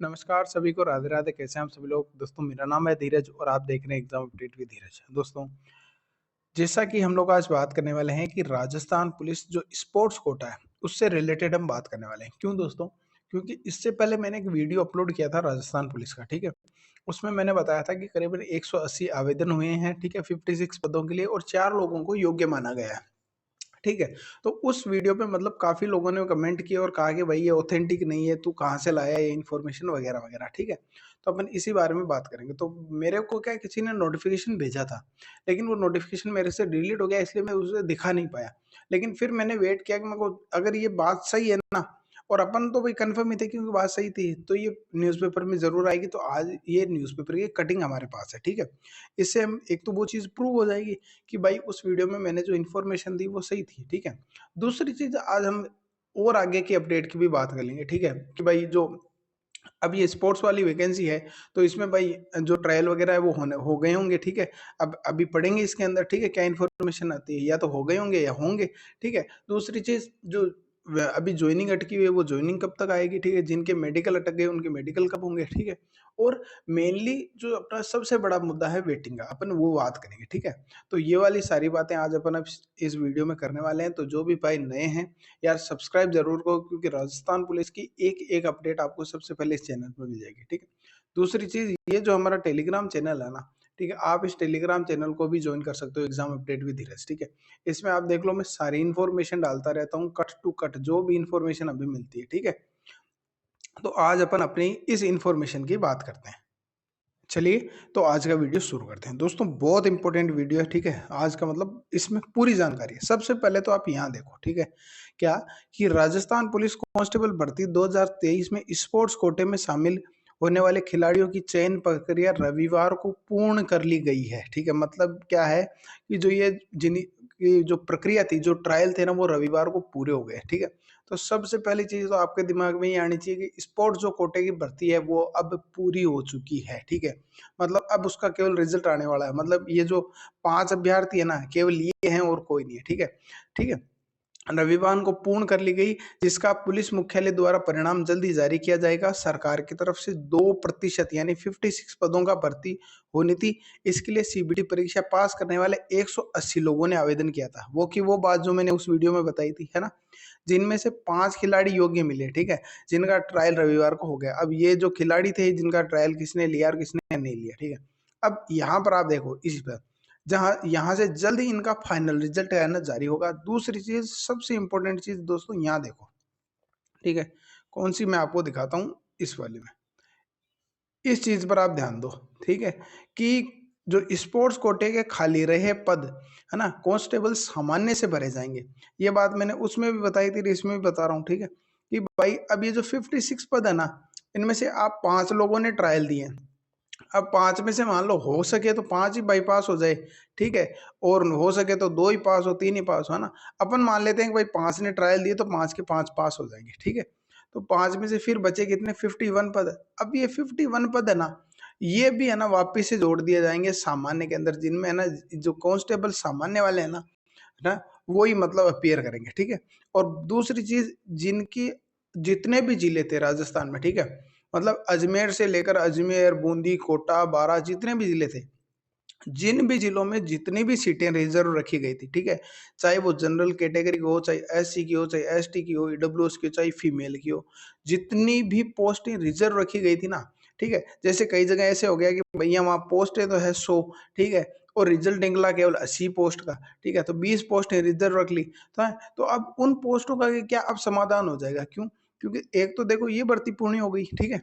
नमस्कार सभी को, राधे राधे। कैसे हैं आप सभी लोग? दोस्तों, मेरा नाम है धीरज और आप देख रहे हैं एग्जाम अपडेट विद धीरज। दोस्तों, जैसा कि हम लोग आज बात करने वाले हैं कि राजस्थान पुलिस जो स्पोर्ट्स कोटा है उससे रिलेटेड हम बात करने वाले हैं। क्यों दोस्तों? क्योंकि इससे पहले मैंने एक वीडियो अपलोड किया था राजस्थान पुलिस का, ठीक है। उसमें मैंने बताया था कि करीबन 180 आवेदन हुए हैं, ठीक है, 56 पदों के लिए, और 4 लोगों को योग्य माना गया है, ठीक है। तो उस वीडियो पे मतलब काफ़ी लोगों ने कमेंट किए और कहा कि भाई ये ऑथेंटिक नहीं है, तू कहाँ से लाया ये इन्फॉर्मेशन वगैरह वगैरह, ठीक है। तो अपन इसी बारे में बात करेंगे। तो मेरे को क्या, किसी ने नोटिफिकेशन भेजा था, लेकिन वो नोटिफिकेशन मेरे से डिलीट हो गया, इसलिए मैं उसे दिखा नहीं पाया। लेकिन फिर मैंने वेट किया कि मेरे को अगर ये बात सही है ना, और अपन तो भाई कंफर्म ही थे क्योंकि बात सही थी, तो ये न्यूज़पेपर में ज़रूर आएगी। तो आज ये न्यूज़पेपर की कटिंग हमारे पास है, ठीक है। इससे हम एक तो वो चीज़ प्रूव हो जाएगी कि भाई उस वीडियो में मैंने जो इन्फॉर्मेशन दी वो सही थी, ठीक है। दूसरी चीज़, आज हम और आगे की अपडेट की भी बात कर लेंगे, ठीक है, कि भाई जो अब ये स्पोर्ट्स वाली वैकेंसी है, तो इसमें भाई जो ट्रायल वगैरह है वो हो गए होंगे, ठीक है। अब अभी पढ़ेंगे इसके अंदर, ठीक है, क्या इन्फॉर्मेशन आती है, या तो हो गए होंगे या होंगे, ठीक है। दूसरी चीज़, जो अभी ज्वाइनिंग अटकी हुई है वो ज्वाइनिंग कब तक आएगी, ठीक है। जिनके मेडिकल अटक गए उनके मेडिकल कब होंगे, ठीक है। और मेनली जो अपना सबसे बड़ा मुद्दा है वेटिंग का, अपन वो बात करेंगे, ठीक है। तो ये वाली सारी बातें आज अपन अब इस वीडियो में करने वाले हैं। तो जो भी भाई नए हैं यार, सब्सक्राइब जरूर करो, क्योंकि राजस्थान पुलिस की एक एक अपडेट आपको सबसे पहले इस चैनल पर मिल जाएगी, ठीक है। दूसरी चीज, ये जो हमारा टेलीग्राम चैनल है ना, ठीक है, आप इस टेलीग्राम चैनल को भी ज्वाइन कर सकते हो, एग्जाम अपडेट विद धीरज, ठीक है। इसमें आप देख लो, मैं सारी इन्फॉर्मेशन डालता रहता हूँ, कट टू कट जो भी इन्फॉर्मेशन अभी मिलती है, ठीक है। तो आज अपन अपनी इस इन्फॉर्मेशन की बात करते हैं। चलिए, तो आज का वीडियो शुरू करते हैं। दोस्तों, बहुत इंपॉर्टेंट वीडियो है, ठीक है। आज का मतलब इसमें पूरी जानकारी है। सबसे पहले तो आप यहाँ देखो, ठीक है, क्या कि राजस्थान पुलिस कांस्टेबल भर्ती 2023 में स्पोर्ट्स कोटे में शामिल होने वाले खिलाड़ियों की चयन प्रक्रिया रविवार को पूर्ण कर ली गई है, ठीक है। मतलब क्या है कि जो ये जिन की जो प्रक्रिया थी, जो ट्रायल थे ना, वो रविवार को पूरे हो गए, ठीक है। तो सबसे पहली चीज तो आपके दिमाग में ये आनी चाहिए कि स्पोर्ट्स जो कोटे की भर्ती है वो अब पूरी हो चुकी है, ठीक है। मतलब अब उसका केवल रिजल्ट आने वाला है। मतलब ये जो 5 अभ्यर्थी है ना, केवल ये हैं और कोई नहीं है, ठीक है। ठीक है, रविवार को पूर्ण कर ली गई, जिसका पुलिस मुख्यालय द्वारा परिणाम जल्द ही जारी किया जाएगा। सरकार की तरफ से 2% यानी 56 पदों का भर्ती होनी थी। इसके लिए सीबीटी परीक्षा पास करने वाले 180 लोगों ने आवेदन किया था। वो की वो बात जो मैंने उस वीडियो में बताई थी, है ना, जिनमें से 5 खिलाड़ी योग्य मिले, ठीक है, जिनका ट्रायल रविवार को हो गया। अब ये जो खिलाड़ी थे जिनका ट्रायल किसने लिया और किसने नहीं लिया, ठीक है। अब यहाँ पर आप देखो, इस पर जहां यहाँ से जल्द ही इनका फाइनल रिजल्ट है ना जारी होगा। दूसरी चीज, सबसे इंपॉर्टेंट चीज दोस्तों, यहाँ देखो, ठीक है, कौन सी मैं आपको दिखाता हूँ, इस वाली में। इस चीज पर आप ध्यान दो, ठीक है, कि जो स्पोर्ट्स कोटे के खाली रहे पद है ना, कांस्टेबल सामान्य से भरे जाएंगे। ये बात मैंने उसमें भी बताई थी, इसमें भी बता रहा हूँ, ठीक है, कि भाई अब ये जो 56 पद है ना, इनमें से आप 5 लोगों ने ट्रायल दिए। अब 5 में से मान लो हो सके तो 5 ही बाईपास हो जाए, ठीक है, और हो सके तो 2 ही पास हो, 3 ही पास हो, है ना। अपन मान लेते हैं कि भाई 5 ने ट्रायल दिए तो 5 के 5 पास हो जाएंगे, ठीक है। तो 5 में से फिर बचे कितने, 51 पद। अब ये 51 पद है ना, ये भी है ना वापिस से जोड़ दिए जाएंगे सामान्य के अंदर, जिनमें है ना जो कांस्टेबल सामान्य वाले हैं ना, वही मतलब अपीयर करेंगे, ठीक है। और दूसरी चीज, जिनकी जितने भी जिले थे राजस्थान में, ठीक है, मतलब अजमेर से लेकर अजमेर, बूंदी, कोटा, बारां, जितने भी जिले थे, जिन भी जिलों में जितनी भी सीटें रिजर्व रखी गई थी, ठीक है, चाहे वो जनरल कैटेगरी की हो, चाहे एससी की हो, चाहे एसटी की हो, ईडब्ल्यूएस की हो, चाहे फीमेल की हो, जितनी भी पोस्टें रिजर्व रखी गई थी ना, ठीक है। जैसे कई जगह ऐसे हो गया कि भैया वहाँ पोस्टें तो है 100, ठीक है, और रिजल्ट निकला केवल 80 पोस्ट का, ठीक है, तो 20 पोस्टें रिजर्व रख ली। तो अब उन पोस्टों का क्या अब समाधान हो जाएगा? क्यों? क्योंकि एक तो देखो ये भर्ती पूर्ण हो गई, ठीक है,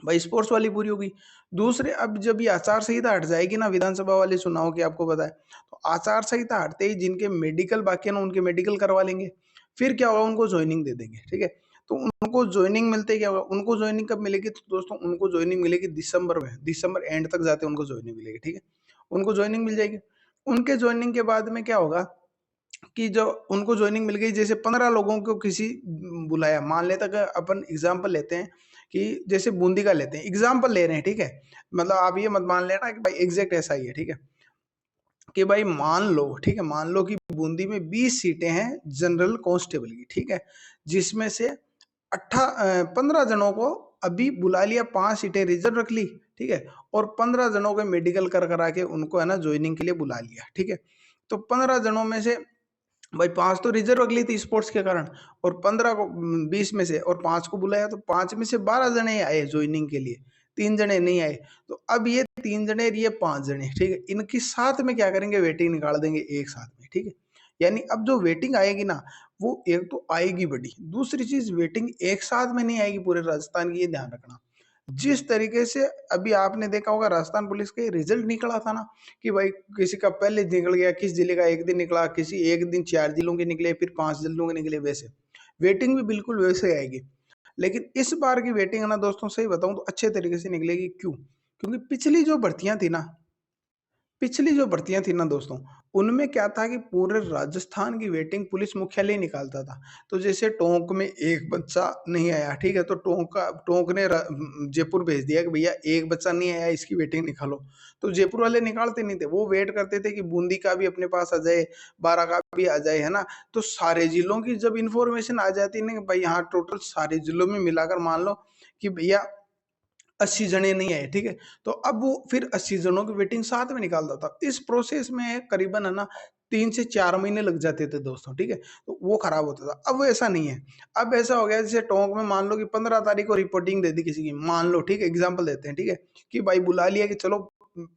भाई स्पोर्ट्स वाली पूरी हो गई। दूसरे, अब जब ये आचार संहिता हट जाएगी ना, विधानसभा वाले चुनाव की आपको पता है, तो आचार संहिता हटते ही जिनके मेडिकल बाकी है ना, उनके मेडिकल करवा लेंगे। फिर क्या होगा, उनको ज्वाइनिंग दे देंगे, ठीक है। तो उनको ज्वाइनिंग मिलते ही क्या होगा, उनको ज्वाइनिंग कब मिलेगी? तो दोस्तों, उनको ज्वाइनिंग मिलेगी दिसंबर में, दिसंबर एंड तक जाते उनको ज्वाइनिंग मिलेगी, ठीक है। उनको ज्वाइनिंग मिल जाएगी। उनके ज्वाइनिंग के बाद में क्या होगा कि जो उनको ज्वाइनिंग मिल गई, जैसे 15 लोगों को किसी बुलाया, मान लेता कि अपन एग्जांपल लेते हैं कि जैसे बूंदी का लेते हैं, एग्जांपल ले रहे हैं, ठीक है। मतलब आप ये मत मान लेना कि भाई एग्जैक्ट ऐसा ही है, ठीक है, कि भाई मान लो, ठीक है, मान लो कि बूंदी में 20 सीटें हैं जनरल कांस्टेबल की, ठीक है, जिसमें से 15 जनों को अभी बुला लिया, 5 सीटें रिजर्व रख ली, ठीक है, और 15 जनों के मेडिकल करा के उनको है ना ज्वाइनिंग के लिए बुला लिया, ठीक है। तो 15 जनों में से भाई 5 तो रिजर्व रख ली थी स्पोर्ट्स के कारण, और 15 को 20 में से और 5 को बुलाया, तो 5 में से 12 जने आए ज्वाइनिंग के लिए, 3 जने नहीं आए। तो अब ये 3 जने और ये 5 जने, ठीक है, इनके साथ में क्या करेंगे, वेटिंग निकाल देंगे एक साथ में, ठीक है। यानी अब जो वेटिंग आएगी ना, वो एक तो आएगी बड़ी, दूसरी चीज वेटिंग एक साथ में नहीं आएगी पूरे राजस्थान की, ये ध्यान रखना। जिस तरीके से अभी आपने देखा होगा राजस्थान पुलिस के रिजल्ट निकला था ना, कि भाई किसी का पहले निकल गया, किस जिले का एक दिन निकला, किसी एक दिन 4 जिलों के निकले, फिर 5 जिलों के निकले, वैसे वेटिंग भी बिल्कुल वैसे आएगी। लेकिन इस बार की वेटिंग है ना दोस्तों, सही बताऊं तो अच्छे तरीके से निकलेगी। क्यों? क्योंकि पिछली जो भर्तियां थी ना दोस्तों, उनमें क्या था कि पूरे राजस्थान की वेटिंग पुलिस मुख्यालय ही निकालता था। तो जैसे टोंक में एक बच्चा नहीं आया, ठीक है, तो टोंक ने जयपुर भेज दिया कि भैया एक बच्चा नहीं आया, इसकी वेटिंग निकालो। तो जयपुर वाले निकालते नहीं थे, वो वेट करते थे कि बूंदी का भी अपने पास आ जाए, बारह का भी आ जाए, है ना। तो सारे जिलों की जब इंफॉर्मेशन आ जाती है ना कि भाई यहाँ टोटल सारे जिलों में मिलाकर मान लो कि भैया 80 जने नहीं आए, ठीक है, तो अब वो फिर 80 जनों की वेटिंग साथ में निकालता था। इस प्रोसेस में करीबन है ना 3 से 4 महीने लग जाते थे दोस्तों, ठीक है, तो वो खराब होता था। अब वो ऐसा नहीं है, अब ऐसा हो गया जैसे टोंक में मान लो कि 15 तारीख को रिपोर्टिंग दे दी किसी की, मान लो, ठीक है, एग्जाम्पल देते हैं, ठीक है, कि भाई बुला लिया कि चलो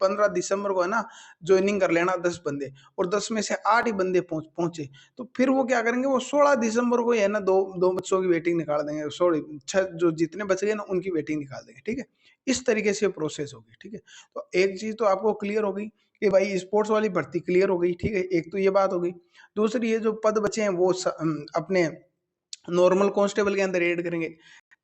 15 दिसंबर को है ना ज्वाइनिंग कर लेना 10 बंदे, और 10 में से 8 ही बंदे पहुंचे, तो फिर वो क्या करेंगे, वो 16 दिसंबर को है ना दो दो बच्चों की वेटिंग निकाल देंगे, सॉरी 6 जो जितने बच गए ना उनकी वेटिंग निकाल देंगे, ठीक है। इस तरीके से प्रोसेस होगी, ठीक है। तो एक चीज तो आपको क्लियर हो गई कि भाई स्पोर्ट्स वाली भर्ती क्लियर हो गई, ठीक है, एक तो ये बात हो गई। दूसरी ये जो पद बचे हैं वो अपने नॉर्मल कांस्टेबल के अंदर ऐड करेंगे।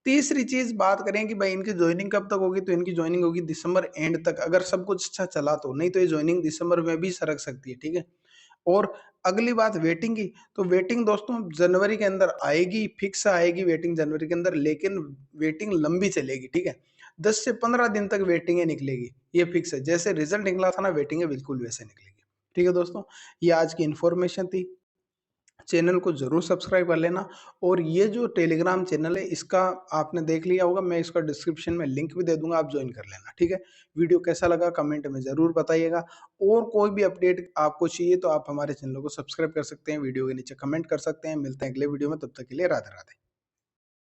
तीसरी चीज बात करें कि भाई इनकी ज्वाइनिंग कब तक होगी, तो इनकी ज्वाइनिंग होगी दिसंबर एंड तक, अगर सब कुछ अच्छा चला तो, नहीं तो ये ज्वाइनिंग दिसंबर में भी सरक सकती है, ठीक है। और अगली बात वेटिंग की, तो वेटिंग दोस्तों जनवरी के अंदर आएगी, फिक्स आएगी वेटिंग जनवरी के अंदर, लेकिन वेटिंग लंबी चलेगी, ठीक है, 10 से 15 दिन तक वेटिंग निकलेगी, ये फिक्स है। जैसे रिजल्ट निकला था ना, वेटिंग बिल्कुल वैसे निकलेगी, ठीक है दोस्तों। ये आज की इन्फॉर्मेशन थी, चैनल को जरूर सब्सक्राइब कर लेना। और ये जो टेलीग्राम चैनल है इसका आपने देख लिया होगा, मैं इसका डिस्क्रिप्शन में लिंक भी दे दूंगा, आप ज्वाइन कर लेना, ठीक है। वीडियो कैसा लगा कमेंट में जरूर बताइएगा, और कोई भी अपडेट आपको चाहिए तो आप हमारे चैनल को सब्सक्राइब कर सकते हैं, वीडियो के नीचे कमेंट कर सकते हैं। मिलते हैं अगले वीडियो में, तब तक के लिए राधे राधे।